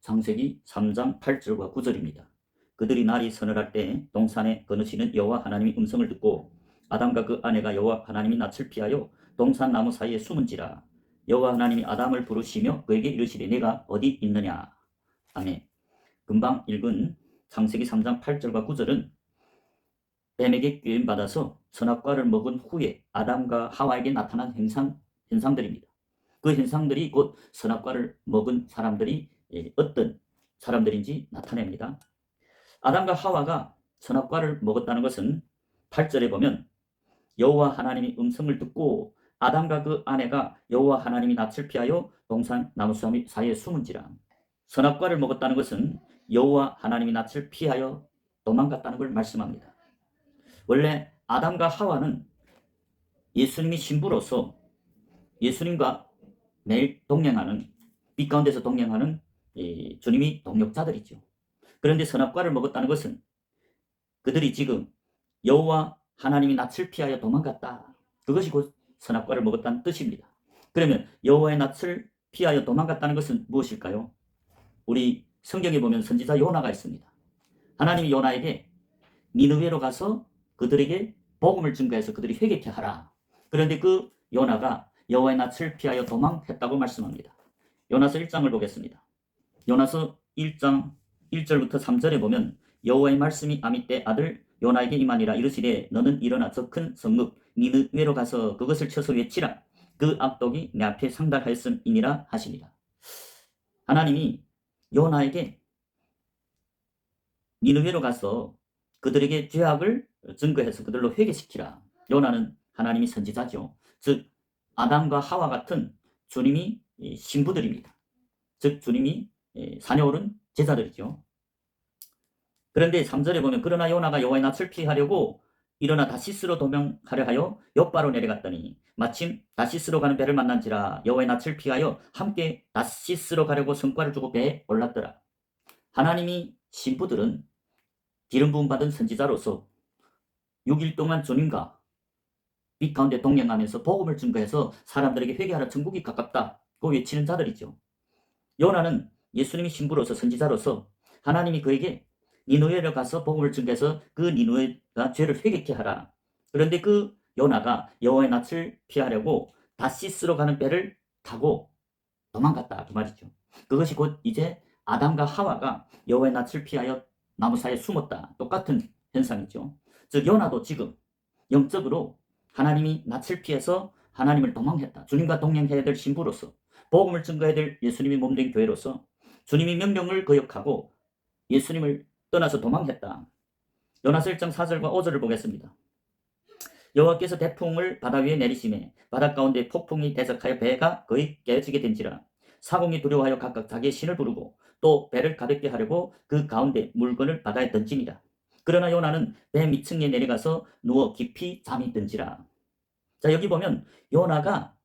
창세기 3장 8절과 9절입니다. 그들이 날이 서늘할 때 동산에 거느시는 여호와 하나님의 음성을 듣고 아담과 그 아내가 여호와 하나님이 낯을 피하여 동산 나무 사이에 숨은지라. 여호와 하나님이 아담을 부르시며 그에게 이르시되 내가 어디 있느냐. 아멘. 금방 읽은 창세기 3장 8절과 9절은 뱀에게 꾀임받아서 선악과를 먹은 후에 아담과 하와에게 나타난 현상들입니다. 그 현상들이 곧 선악과를 먹은 사람들이 어떤 사람들인지 나타냅니다. 아담과 하와가 선악과를 먹었다는 것은 8절에 보면 여호와 하나님이 음성을 듣고 아담과 그 아내가 여호와 하나님이 낯을 피하여 동산 나무 사이에 숨은지라. 선악과를 먹었다는 것은 여호와 하나님이 낯을 피하여 도망갔다는 걸 말씀합니다. 원래 아담과 하와는 예수님이 신부로서 예수님과 매일 동행하는, 빛 가운데서 동행하는 주님이 동역자들이죠. 그런데 선악과를 먹었다는 것은 그들이 지금 여호와 하나님이 낯을 피하여 도망갔다. 그것이 곧 선악과를 먹었다는 뜻입니다. 그러면 여호와의 낯을 피하여 도망갔다는 것은 무엇일까요? 우리 성경에 보면 선지자 요나가 있습니다. 하나님이 요나에게 니느웨로 가서 그들에게 복음을 증거해서 그들이 회개케 하라. 그런데 그 요나가 여호와의 낯을 피하여 도망했다고 말씀합니다. 요나서 1장을 보겠습니다. 요나서 1장 1절부터 3절에 보면 여호와의 말씀이 아미떼 아들 요나에게 임하니라. 이르시되 너는 일어나 저 큰 성읍 니느웨로 가서 그것을 쳐서 외치라. 그 악독이 내 앞에 상달하였음이니라 하시니라. 하나님이 요나에게 니느웨로 가서 그들에게 죄악을 증거해서 그들로 회개시키라. 요나는 하나님이 선지자죠. 즉 아담과 하와 같은 주님이 신부들입니다. 즉 주님이 사녀오른 제자들이죠. 그런데 3절에 보면 그러나 요나가 여호와의 낯을 피하려고 일어나 다시스로 도망하려 하여 욥바로 내려갔더니 마침 다시스로 가는 배를 만난지라. 여호와의 낯을 피하여 함께 다시스로 가려고 성과를 주고 배에 올랐더라. 하나님이 신부들은 기름 부음 받은 선지자로서 6일 동안 주님과 빛 가운데 동행하면서 복음을 증거해서 사람들에게 회개하라 천국이 가깝다고 외치는 자들이죠. 요나는 예수님이 신부로서 선지자로서 하나님이 그에게 니느웨로 가서 복음을 증거해서 그 니느웨가 죄를 회개케 하라. 그런데 그 요나가 여호와의 낯을 피하려고 다시스로 가는 배를 타고 도망갔다 그 말이죠. 그것이 곧 이제 아담과 하와가 여호와의 낯을 피하여 나무 사이에 숨었다. 똑같은 현상이죠. 즉 요나도 지금 영적으로 하나님이 낯을 피해서 하나님을 도망했다. 주님과 동행해야 될 신부로서 복음을 증거해야 될 예수님이 몸된 교회로서 주님이 명령을 거역하고 예수님을 떠나서 도망했다. 요나서 1장 4절과 5절을 보겠습니다. 여호와께서 태풍을 바다 위에 내리시매 바다 가운데 폭풍이 대적하여 배가 거의 깨어지게 된지라. 사공이 두려워하여 각각 자기의 신을 부르고 또 배를 가볍게 하려고 그 가운데 물건을 바다에 던지니라. 그러나 요나는 배 밑층에 내려가서 누워 깊이 잠이 든지라. 자, 여기 보면 요나가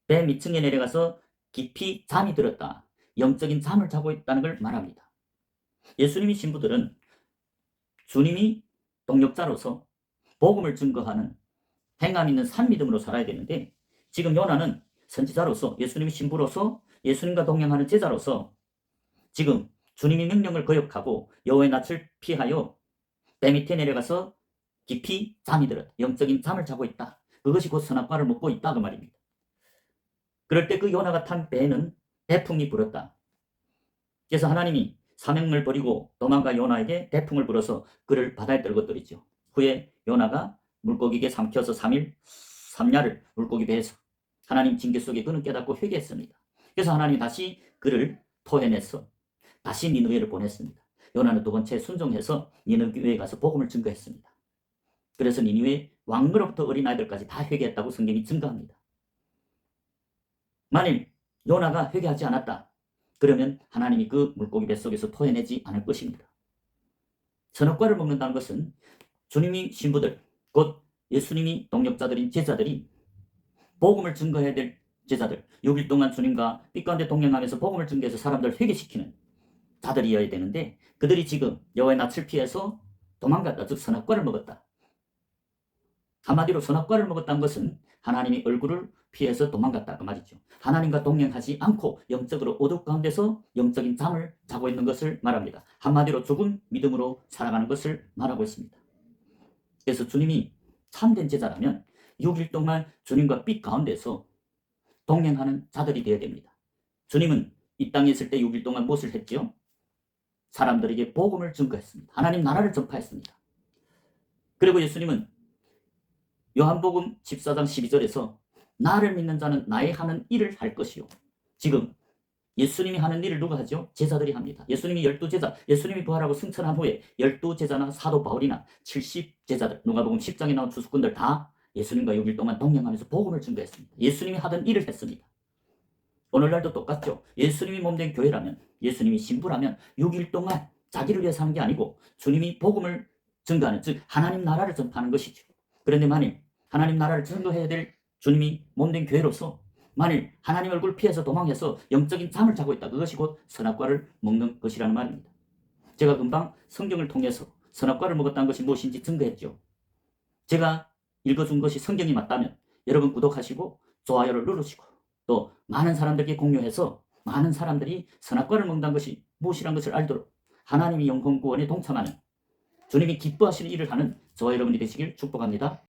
배 밑층에 내려가서 깊이 잠이 들었다. 영적인 잠을 자고 있다는 걸 말합니다. 예수님이 신부들은 주님이 동역자로서 복음을 증거하는 행함 있는 산 믿음으로 살아야 되는데 지금 요나는 선지자로서 예수님이 신부로서 예수님과 동행하는 제자로서 지금 주님의 명령을 거역하고 여호와의 낯을 피하여 배 밑에 내려가서 깊이 잠이 들었다. 영적인 잠을 자고 있다. 그것이 곧 선악과를 먹고 있다 그 말입니다. 그럴 때 그 요나가 탄 배에는 대풍이 불었다. 그래서 하나님이 사명을 버리고 도망가 요나에게 대풍을 불어서 그를 바다에 떨궈뜨리죠. 후에 요나가 물고기에게 삼켜서 3일 3야를 물고기 배에서 하나님 징계 속에 그는 깨닫고 회개했습니다. 그래서 하나님이 다시 그를 토해내서 다시 니느웨를 보냈습니다. 요나는 두 번째 순종해서 니느웨에 가서 복음을 증거했습니다. 그래서 니느웨 왕으로부터 어린아이들까지 다 회개했다고 성경이 증거합니다. 만일 요나가 회개하지 않았다. 그러면 하나님이 그 물고기 뱃속에서 토해내지 않을 것입니다. 선악과를 먹는다는 것은 주님이 신부들, 곧 예수님이 동역자들인 제자들이 복음을 증거해야 될 제자들, 6일 동안 주님과 빛 가운데 동행하면서 복음을 증거해서 사람들을 회개시키는 자들이어야 되는데 그들이 지금 여호와의 낯을 피해서 도망갔다. 즉 선악과를 먹었다. 한마디로 선악과를 먹었다는 것은 하나님이 얼굴을 피해서 도망갔다 그 말이죠. 하나님과 동행하지 않고 영적으로 어둠 가운데서 영적인 잠을 자고 있는 것을 말합니다. 한마디로 죽은 믿음으로 살아가는 것을 말하고 있습니다. 그래서 주님이 참된 제자라면 6일 동안 주님과 빛 가운데서 동행하는 자들이 되어야 됩니다. 주님은 이 땅에 있을 때 6일 동안 무엇을 했지요? 사람들에게 복음을 증거했습니다. 하나님 나라를 전파했습니다. 그리고 예수님은 요한복음 14장 12절에서 나를 믿는 자는 나의 하는 일을 할 것이요. 지금 예수님이 하는 일을 누가 하죠? 제자들이 합니다. 예수님이 12제자, 예수님이 부활하고 승천한 후에 12제자나 사도 바울이나 70제자들, 누가복음 10장에 나온 주수꾼들 다 예수님과 6일 동안 동행하면서 복음을 증거했습니다. 예수님이 하던 일을 했습니다. 오늘날도 똑같죠. 예수님이 몸된 교회라면, 예수님이 신부라면 6일 동안 자기를 위해서 하는 게 아니고 주님이 복음을 증거하는, 즉 하나님 나라를 전파하는 것이죠. 그런데 만일 하나님 나라를 증거해야 될 주님이 몸된 교회로서 만일 하나님 얼굴을 피해서 도망해서 영적인 잠을 자고 있다. 그것이 곧 선악과를 먹는 것이라는 말입니다. 제가 금방 성경을 통해서 선악과를 먹었다는 것이 무엇인지 증거했죠. 제가 읽어준 것이 성경이 맞다면 여러분 구독하시고 좋아요를 누르시고 또 많은 사람들에게 공유해서 많은 사람들이 선악과를 먹는다는 것이 무엇이라는 것을 알도록 하나님이 영혼 구원에 동참하는 주님이 기뻐하시는 일을 하는 저와 여러분이 되시길 축복합니다.